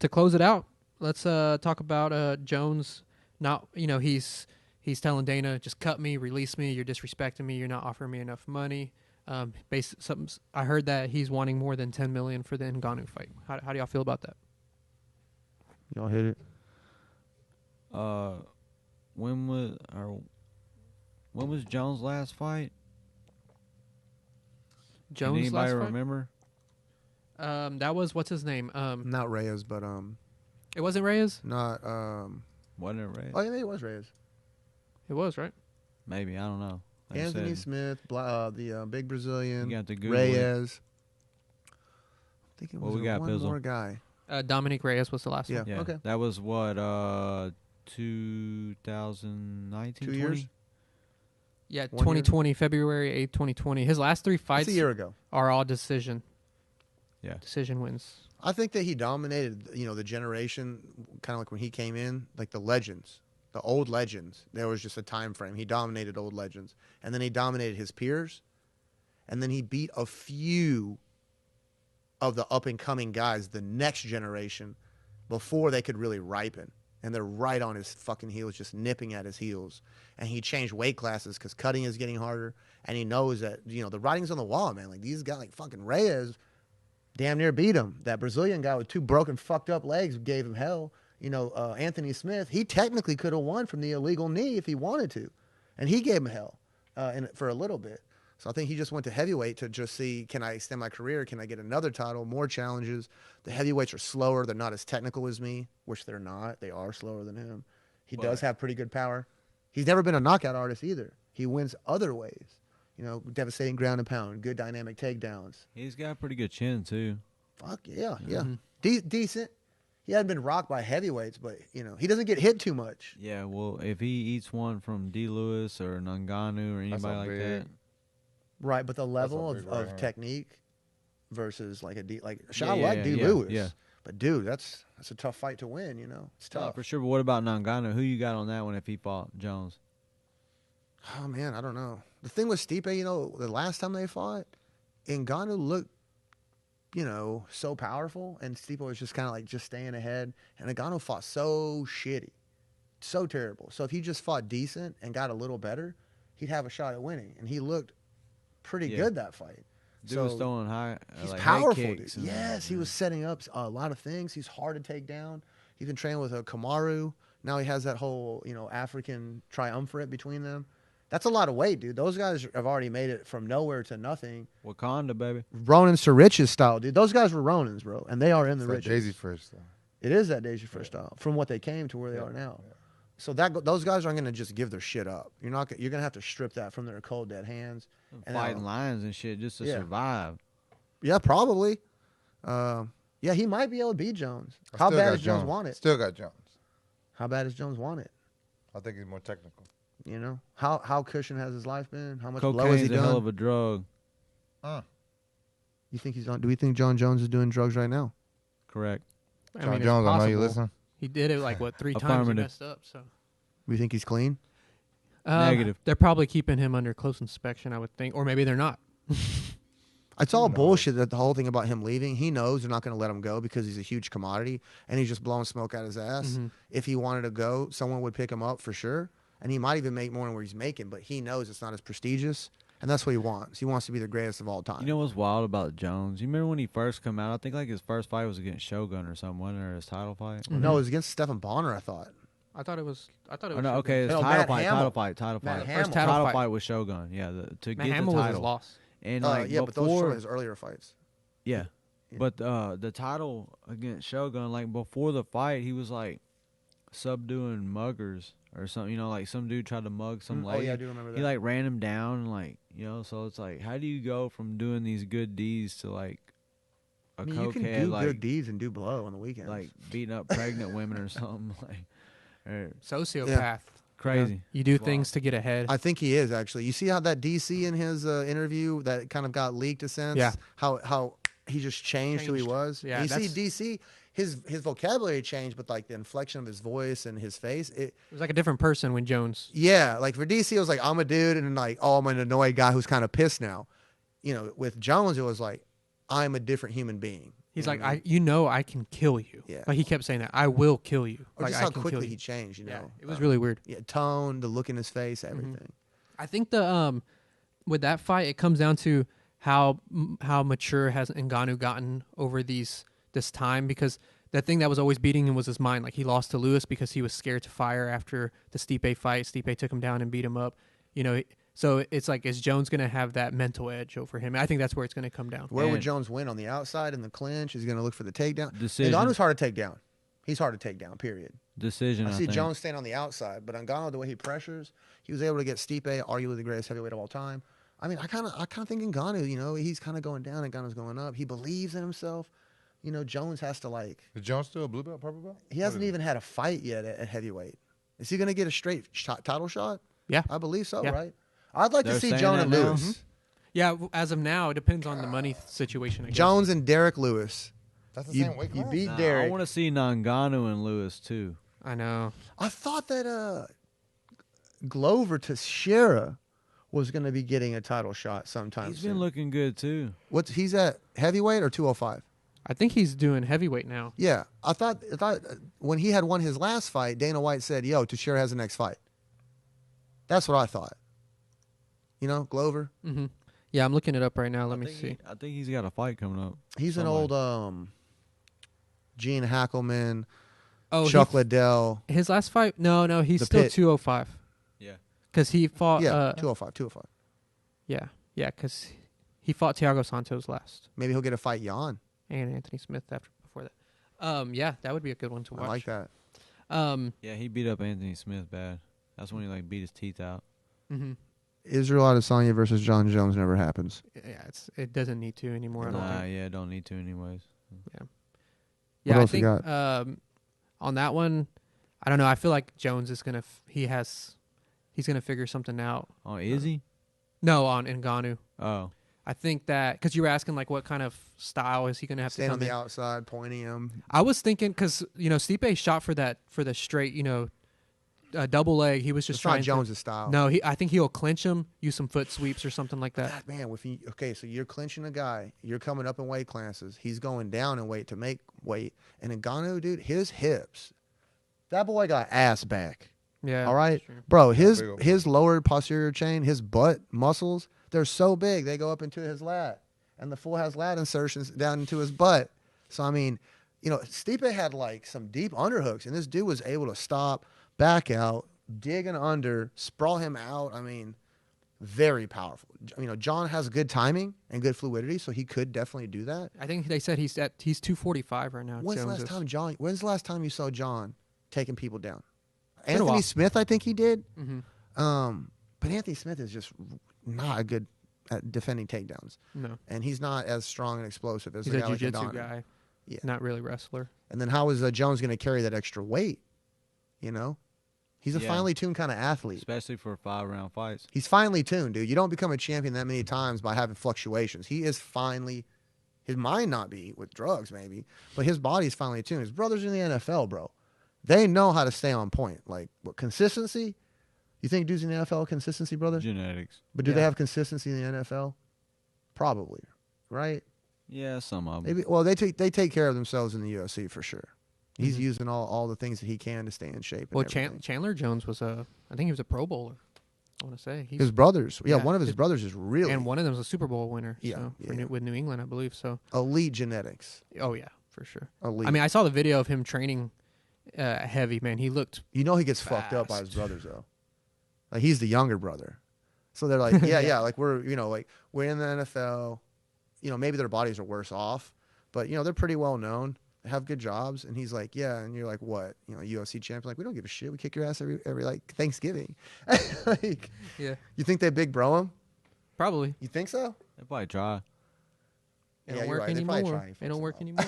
to close it out, let's talk about Jones. Not, he's telling Dana, just cut me, release me. You're disrespecting me. You're not offering me enough money. I heard that he's wanting more than $10 million for the Ngannou fight. How do y'all feel about that? Y'all hit it. When was Jones' last fight? Jones' Can anybody last fight? remember? That was, what's his name? Not Reyes, but It wasn't Reyes? not Wasn't it Reyes? Oh yeah, maybe it was Reyes. It was, right? Maybe, I don't know. Like I Anthony said, Smith, the big Brazilian. You got to Google Reyes. I think it Well, was we got one Pizzle. more guy. Dominic Reyes was the last Yeah. one. Yeah, Okay. that was what 2019. 2 years. Yeah, 1 year? 2020, February 8th, 2020. His last 3 fights It's a year ago. are all decision. Yeah. Decision wins. I think that he dominated, the generation, kind of like when he came in, like the legends, the old legends. There was just a time frame. He dominated old legends. And then he dominated his peers. And then he beat a few of the up-and-coming guys, the next generation, before they could really ripen. And they're right on his fucking heels, just nipping at his heels. And he changed weight classes because cutting is getting harder. And he knows that, the writing's on the wall, man. Like, these guys, like fucking Reyes, damn near beat him. That Brazilian guy with 2 broken, fucked up legs gave him hell. Anthony Smith, he technically could have won from the illegal knee if he wanted to. And he gave him hell for a little bit. So I think he just went to heavyweight to just see, can I extend my career? Can I get another title, more challenges? The heavyweights are slower. They're not as technical as me, which they're not. They are slower than him. He does have pretty good power. He's never been a knockout artist either. He wins other ways. Devastating ground and pound, good dynamic takedowns. He's got a pretty good chin too. Fuck yeah. Mm-hmm. Decent. He hadn't been rocked by heavyweights, but he doesn't get hit too much. Yeah, well, if he eats one from D. Lewis or Ngannou or anybody like that, Right, but the level big of right technique versus like D Yeah, Lewis. yeah. But dude, that's a tough fight to win. It's tough. for sure. But what about Ngannou? Who you got on that one if he fought Jones? Oh man, I don't know. The thing with Stipe, the last time they fought, Ngannou looked, so powerful, and Stipe was just kind of like just staying ahead. And Ngannou fought so shitty, so terrible. So if he just fought decent and got a little better, he'd have a shot at winning. And he looked pretty good that fight. Dude was throwing high. He's like powerful, head dude. kicks Yes, he was setting up a lot of things. He's hard to take down. He's been training with a Kamaru. Now he has that whole, African triumvirate between them. That's a lot of weight, dude. Those guys have already made it from nowhere to nothing. Wakanda, baby. Ronins to riches style, dude. Those guys were Ronins, bro, and they are in the riches. Daisy first, though. It is that Deja Fresh style from what they came to where they are now. Yeah. So those guys aren't going to just give their shit up. You're going to have to strip that from their cold dead hands. And Fighting lions and shit just to survive. Yeah, probably. He might be able to beat Jones. How bad does Jones want it? Still got Jones. How bad does Jones want it? I think he's more technical. How cushion has his life been? How much blow has Cocaine's he a done? hell of a drug. You think he's on? Do we think Jon Jones is doing drugs right now? Correct. Jon Jones, I know you listen. He did it 3 times. He Affirmative. messed up. So We think he's clean? Negative. They're probably keeping him under close inspection, I would think, or maybe they're not. It's all bullshit that the whole thing about him leaving. He knows they're not going to let him go because he's a huge commodity and he's just blowing smoke out his ass. Mm-hmm. If he wanted to go, someone would pick him up for sure. And he might even make more than what he's making, but he knows it's not as prestigious. And that's what he wants. He wants to be the greatest of all time. You know what's wild about Jones? You remember when he first come out? I think his first fight was against Shogun or something, wasn't it? Or his title fight? Mm-hmm. No, it was against Stephen Bonner, I thought. I thought it was. Oh, no, okay, it's No, title Matt fight. Hamill. Title fight. Hamill. First title fight with Shogun. Yeah, to Matt get Hamill the was his title. loss. And But those were some before, of his earlier fights. yeah, but the title against Shogun, before the fight, he was subduing muggers or something. Some dude tried to mug some lady. Oh yeah, I do remember that. He ran him down, so it's how do you go from doing these good deeds to a I mean, you can cokehead, do good deeds and do blow on the weekends. beating up pregnant women or something Sociopath. Yeah. crazy. You do things to get ahead. I think he is, actually. You see how that DC in his interview that kind of got leaked a sense? Yeah. How he just changed who he was? Yeah, You see DC, his vocabulary changed, but the inflection of his voice and his face, It was like a different person when Jones. yeah, for DC, it was I'm a dude, and I'm an annoyed guy who's kind of pissed now. With Jones, it was I'm a different human being. He's You like, know what I I can kill you. Yeah. Like he kept saying that, I will kill you. Or like just I how can quickly kill you. he changed, you know. Yeah, it was really weird. Yeah, tone, the look in his face, everything. I think the with that fight, it comes down to how mature has Ngannou gotten over this time, because the thing that was always beating him was his mind. Like he lost to Lewis because he was scared to fire after the Stipe fight. Stipe took him down and beat him up. You know, so it's like, is Jones going to have that mental edge over him? I think that's where it's going to come down. Where would And- Jones win? On the outside in the clinch? Is he going to look for the takedown? Decision. Ngannou's hard to take down. He's hard to take down, period. Decision. I see think. Jones staying on the outside, but Ngannou, the way he pressures, he was able to get Stipe, arguably the greatest heavyweight of all time. I mean, I kind of think Ngannou, you know, he's kind of going down and Ngannou's going up. He believes in himself. You know, Jones has to like. Is Jones still a blue belt, purple belt? He hasn't even had a fight yet at heavyweight. Is he going to get a straight title shot? Yeah. I believe so, Yeah. right? I'd like They're to see saying Jones that and now? Lewis. Yeah, as of now, it depends on the money situation. I guess. Jones and Derek Lewis. That's the You, same weight you class? beat Nah, Derek. I want to see Ngannou and Lewis too. I know. I thought that Glover Teixeira was going to be getting a title shot sometime He's soon. been looking good too. He's at heavyweight or 205? I think he's doing heavyweight now. Yeah, I thought when he had won his last fight, Dana White said, "Yo, Teixeira has the next fight." That's what I thought. You know, Glover. Mm-hmm. Yeah, I'm looking it up right now. Let me see. I think he's got a fight coming up. He's an somewhere. old Gene Hackelman, Oh, Chuck Liddell. his last fight? No, he's The still Pit. 205. Yeah. Because he fought. Yeah, 205. Yeah, because he fought Thiago Santos last, Maybe he'll get a fight Jan. and Anthony Smith before that. Yeah, that would be a good one to watch. I like that. Yeah, he beat up Anthony Smith bad. That's when he like beat his teeth out. Mm-hmm. Israel Adesanya versus Jon Jones never happens. Yeah, it doesn't need to anymore. I don't Nah, think. yeah, don't need to anyways. Yeah, else I we think got? On that one, I don't know. I feel like Jones is gonna he's gonna figure something out. Oh, is he? No, on Ngannou. Oh, I think that because you were asking like what kind of style is he gonna have Stand to on come the in. outside, pointing him. I was thinking because Stipe shot for the straight double leg. He was just It's trying not Jones' style. No, I think he'll clinch him, use some foot sweeps or something like that. God, man, so you're clinching a guy, you're coming up in weight classes, he's going down in weight to make weight, and Ngannou, dude, his hips, that boy got ass back. Yeah. All right, that's true. bro, big old- his lower posterior chain, his butt muscles, they're so big they go up into his lat, and the fool has lat insertions down into his butt. So I mean, Stipe had like some deep underhooks, and this dude was able to stop, back out, dig and under, sprawl him out. I mean, very powerful. John has good timing and good fluidity, so he could definitely do that. I think they said he's 245 right now. When's the Jones last is. time When's the last time you saw John taking people down? been a Anthony while. Smith, I think he did. Mm-hmm. But Anthony Smith is just not good at defending takedowns, No, and he's not as strong and explosive as he's a a guy like jiu-jitsu Ngannou. guy. Yeah. Not really wrestler. And then how is Jones going to carry that extra weight? He's a Yeah. finely tuned kind of athlete. especially for 5-round fights. He's finely tuned, dude. You don't become a champion that many times by having fluctuations. He is finely, his mind not be with drugs maybe, but his body's finely tuned. His brother's in the NFL, bro. They know how to stay on point. Like, what, consistency? You think dudes in the NFL have consistency, brother? Genetics. But do Yeah. they have consistency in the NFL? Probably, right? Yeah, some of them. Maybe. Well, they take care of themselves in the UFC for sure. He's Mhm. using all the things that he can to stay in shape. And Well, everything. Chandler Jones was I think he was a Pro Bowler. I want to say His brothers. Yeah, Yeah, one of his his- brothers is really and one of them was a Super Bowl winner. Yeah, so, yeah. with New England, I believe. So, elite genetics. oh yeah, for sure. Elite. I mean, I saw the video of him training heavy. Man, he looked. he gets fucked up by his fast. brothers though. Like, he's the younger brother, so they're like, yeah, like we're we're in the NFL. Maybe their bodies are worse off, but they're pretty well known. They have good jobs, and he's like, yeah, and you're like, what? UFC champion? Like, we don't give a shit. We kick your ass every like Thanksgiving. Like, Yeah, you think they big bro him? probably. You think so? They probably try. They Yeah, don't you're work right. They probably anymore. try and They fuck don't some work up. anymore.